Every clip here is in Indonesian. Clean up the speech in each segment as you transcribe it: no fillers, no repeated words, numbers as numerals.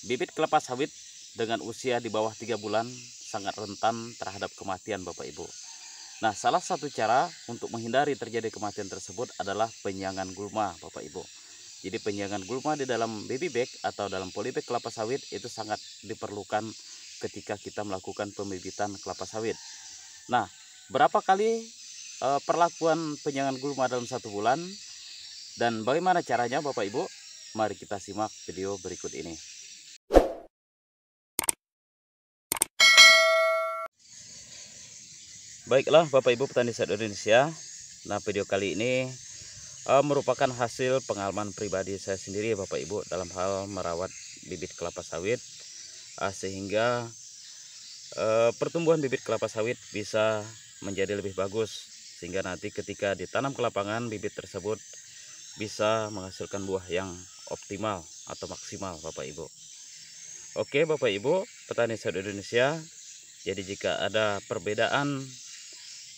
bibit kelapa sawit dengan usia di bawah 3 bulan sangat rentan terhadap kematian Bapak Ibu. Nah, salah satu cara untuk menghindari terjadi kematian tersebut adalah penyiangan gulma Bapak Ibu. Jadi penyiangan gulma di dalam baby bag atau dalam polybag kelapa sawit itu sangat diperlukan ketika kita melakukan pembibitan kelapa sawit. Nah, berapa kali perlakuan penyiangan gulma dalam 1 bulan dan bagaimana caranya Bapak Ibu? Mari kita simak video berikut ini. Baiklah Bapak Ibu petani sawit Indonesia. Nah, video kali ini merupakan hasil pengalaman pribadi saya sendiri Bapak Ibu dalam hal merawat bibit kelapa sawit sehingga pertumbuhan bibit kelapa sawit bisa menjadi lebih bagus, sehingga nanti ketika ditanam ke lapangan bibit tersebut bisa menghasilkan buah yang optimal atau maksimal Bapak Ibu. Oke Bapak Ibu petani sawit Indonesia, jadi jika ada perbedaan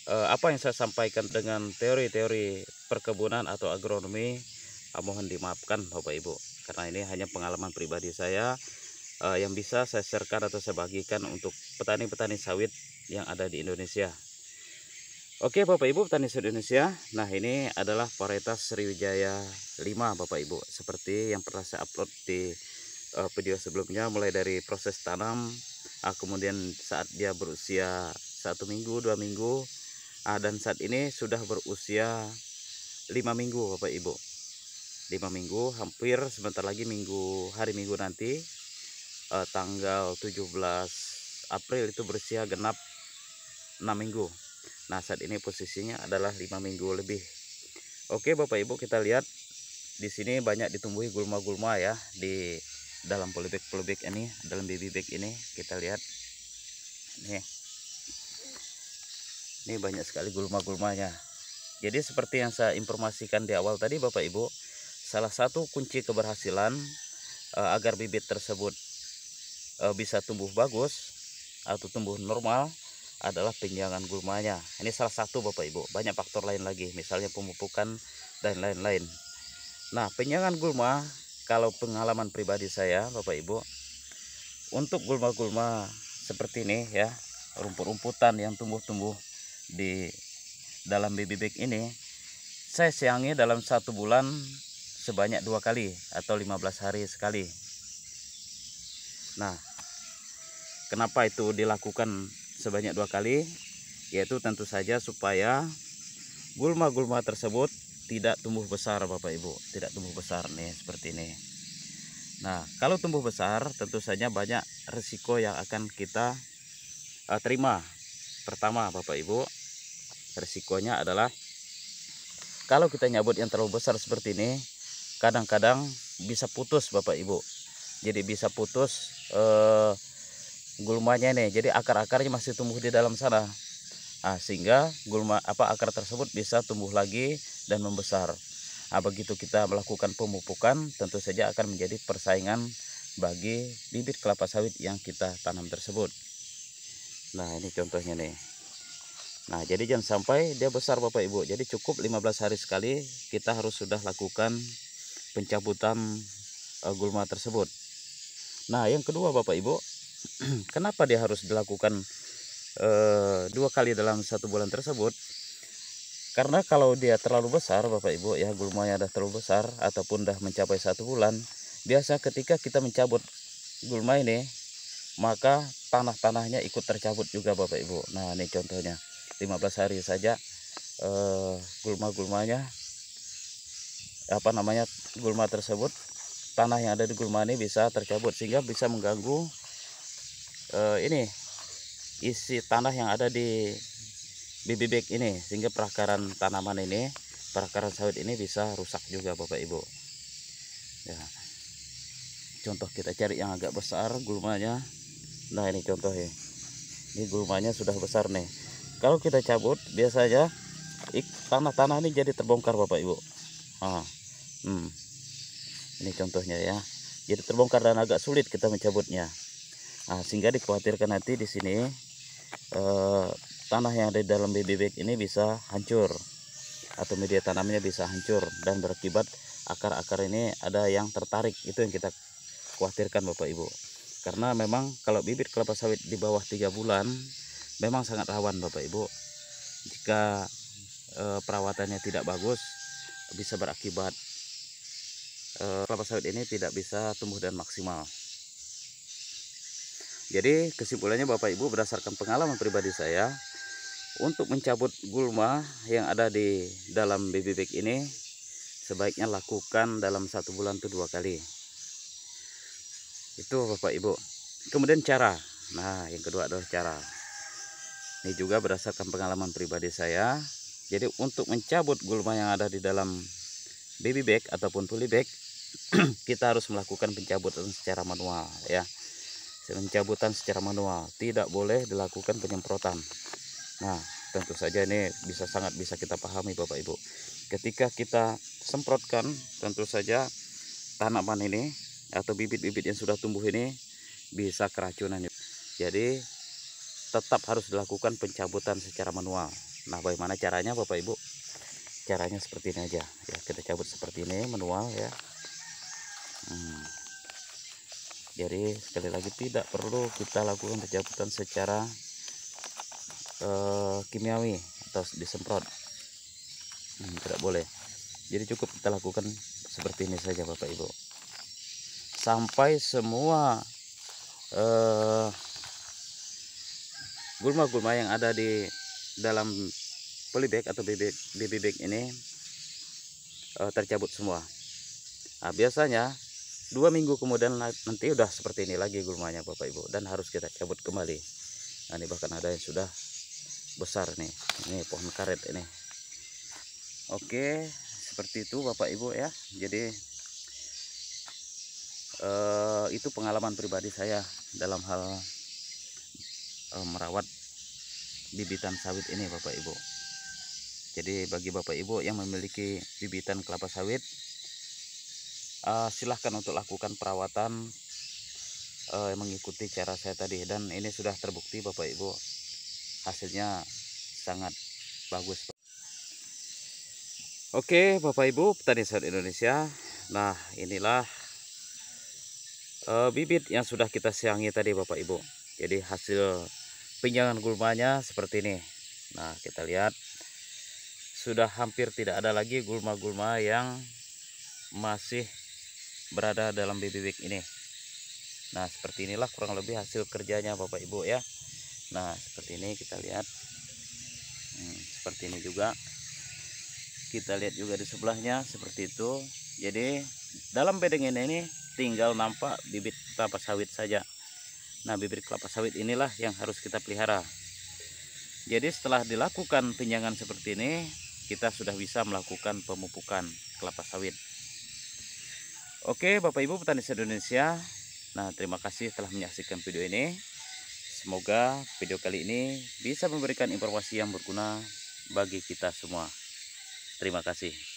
apa yang saya sampaikan dengan teori-teori perkebunan atau agronomi, mohon dimaafkan Bapak Ibu, karena ini hanya pengalaman pribadi saya yang bisa saya sharekan atau saya bagikan untuk petani-petani sawit yang ada di Indonesia. Oke Bapak Ibu petani sawit Indonesia, nah ini adalah varietas Sriwijaya 5 Bapak Ibu, seperti yang pernah saya upload di video sebelumnya, mulai dari proses tanam, kemudian saat dia berusia 1 minggu, 2 minggu, dan saat ini sudah berusia 5 minggu Bapak Ibu. 5 minggu, hampir sebentar lagi hari Minggu nanti tanggal 17 April itu berusia genap 6 minggu. Nah, saat ini posisinya adalah 5 minggu lebih. Oke Bapak Ibu, kita lihat di sini banyak ditumbuhi gulma-gulma ya di dalam polybag ini, dalam baby bag ini. Kita lihat nih. Ini banyak sekali gulma-gulmanya. Jadi seperti yang saya informasikan di awal tadi Bapak Ibu, salah satu kunci keberhasilan agar bibit tersebut bisa tumbuh bagus atau tumbuh normal adalah penyiangan gulmanya. Ini salah satu Bapak Ibu, banyak faktor lain lagi, misalnya pemupukan dan lain-lain. Nah, penyiangan gulma, kalau pengalaman pribadi saya Bapak Ibu, untuk gulma-gulma seperti ini ya, rumput-rumputan yang tumbuh-tumbuh di dalam baby bag ini, saya siangi dalam 1 bulan sebanyak 2 kali atau 15 hari sekali. Nah, kenapa itu dilakukan sebanyak 2 kali? Yaitu tentu saja supaya gulma-gulma tersebut tidak tumbuh besar Bapak Ibu, tidak tumbuh besar nih seperti ini. Nah, kalau tumbuh besar tentu saja banyak risiko yang akan kita terima. Pertama Bapak Ibu, risikonya adalah kalau kita nyabut yang terlalu besar seperti ini, kadang-kadang bisa putus Bapak Ibu. Jadi bisa putus gulmanya nih. Jadi akar-akarnya masih tumbuh di dalam sana. Sehingga akar tersebut bisa tumbuh lagi dan membesar. Begitu kita melakukan pemupukan, tentu saja akan menjadi persaingan bagi bibit kelapa sawit yang kita tanam tersebut. Nah, ini contohnya nih. Nah, jadi jangan sampai dia besar Bapak Ibu. Jadi cukup 15 hari sekali kita harus sudah lakukan pencabutan gulma tersebut. Nah, yang kedua Bapak Ibu, kenapa dia harus dilakukan 2 kali dalam 1 bulan tersebut? Karena kalau dia terlalu besar Bapak Ibu ya, gulmanya sudah terlalu besar ataupun sudah mencapai 1 bulan, biasa ketika kita mencabut gulma ini, maka tanah-tanahnya ikut tercabut juga Bapak Ibu. Nah, ini contohnya 15 hari saja gulma-gulmanya gulma tersebut, tanah yang ada di gulma ini bisa tercabut sehingga bisa mengganggu ini isi tanah yang ada di baby bag ini, sehingga perakaran tanaman ini, perakaran sawit ini bisa rusak juga Bapak Ibu ya. Contoh kita cari yang agak besar gulmanya. Nah, ini contohnya, ini gulmanya sudah besar nih. Kalau kita cabut biasanya tanah-tanah ini jadi terbongkar Bapak Ibu. Ini contohnya ya, jadi terbongkar dan agak sulit kita mencabutnya. Sehingga dikhawatirkan nanti di sini tanah yang ada di dalam baby bag ini bisa hancur atau media tanamnya bisa hancur dan berakibat akar-akar ini ada yang tertarik. Itu yang kita khawatirkan Bapak Ibu, karena memang kalau bibit kelapa sawit di bawah 3 bulan memang sangat rawan Bapak Ibu. Jika perawatannya tidak bagus, bisa berakibat kelapa sawit ini tidak bisa tumbuh dan maksimal. Jadi kesimpulannya Bapak Ibu, berdasarkan pengalaman pribadi saya, untuk mencabut gulma yang ada di dalam baby bag ini sebaiknya lakukan dalam 1 bulan itu 2 kali. Itu Bapak Ibu. Kemudian cara. Nah, yang kedua adalah cara. Ini juga berdasarkan pengalaman pribadi saya. Jadi untuk mencabut gulma yang ada di dalam baby bag ataupun poly bag, kita harus melakukan pencabutan secara manual ya. Pencabutan secara manual, tidak boleh dilakukan penyemprotan. Nah, tentu saja ini sangat bisa kita pahami Bapak Ibu. Ketika kita semprotkan, tentu saja tanaman ini atau bibit-bibit yang sudah tumbuh ini bisa keracunan. Jadi tetap harus dilakukan pencabutan secara manual. Nah, bagaimana caranya Bapak Ibu? Caranya seperti ini aja ya, kita cabut seperti ini manual ya. Jadi sekali lagi tidak perlu kita lakukan pencabutan secara kimiawi atau disemprot, tidak boleh. Jadi cukup kita lakukan seperti ini saja Bapak Ibu, sampai semua gulma-gulma yang ada di dalam polybag atau baby bag ini tercabut semua. Nah, biasanya 2 minggu kemudian nanti udah seperti ini lagi gulmanya Bapak Ibu, dan harus kita cabut kembali. Nah, ini bahkan ada yang sudah besar nih, ini pohon karet ini. Oke, seperti itu Bapak Ibu ya. Jadi itu pengalaman pribadi saya dalam hal merawat bibitan sawit ini Bapak Ibu. Jadi bagi Bapak Ibu yang memiliki bibitan kelapa sawit, silahkan untuk lakukan perawatan mengikuti cara saya tadi, dan ini sudah terbukti Bapak Ibu, hasilnya sangat bagus. Oke Bapak Ibu petani sawit Indonesia, nah inilah bibit yang sudah kita siangi tadi Bapak Ibu. Jadi hasil pinjangan gulmanya seperti ini. Nah, kita lihat sudah hampir tidak ada lagi gulma-gulma yang masih berada dalam baby bag ini. Nah, seperti inilah kurang lebih hasil kerjanya Bapak Ibu ya. Nah, seperti ini kita lihat. Seperti ini juga. Kita lihat juga di sebelahnya seperti itu. Jadi dalam bedeng ini tinggal nampak bibit kelapa sawit saja. Nah, bibit kelapa sawit inilah yang harus kita pelihara. Jadi setelah dilakukan pinjangan seperti ini, kita sudah bisa melakukan pemupukan kelapa sawit. Oke Bapak Ibu petani Indonesia, nah terima kasih telah menyaksikan video ini. Semoga video kali ini bisa memberikan informasi yang berguna bagi kita semua. Terima kasih.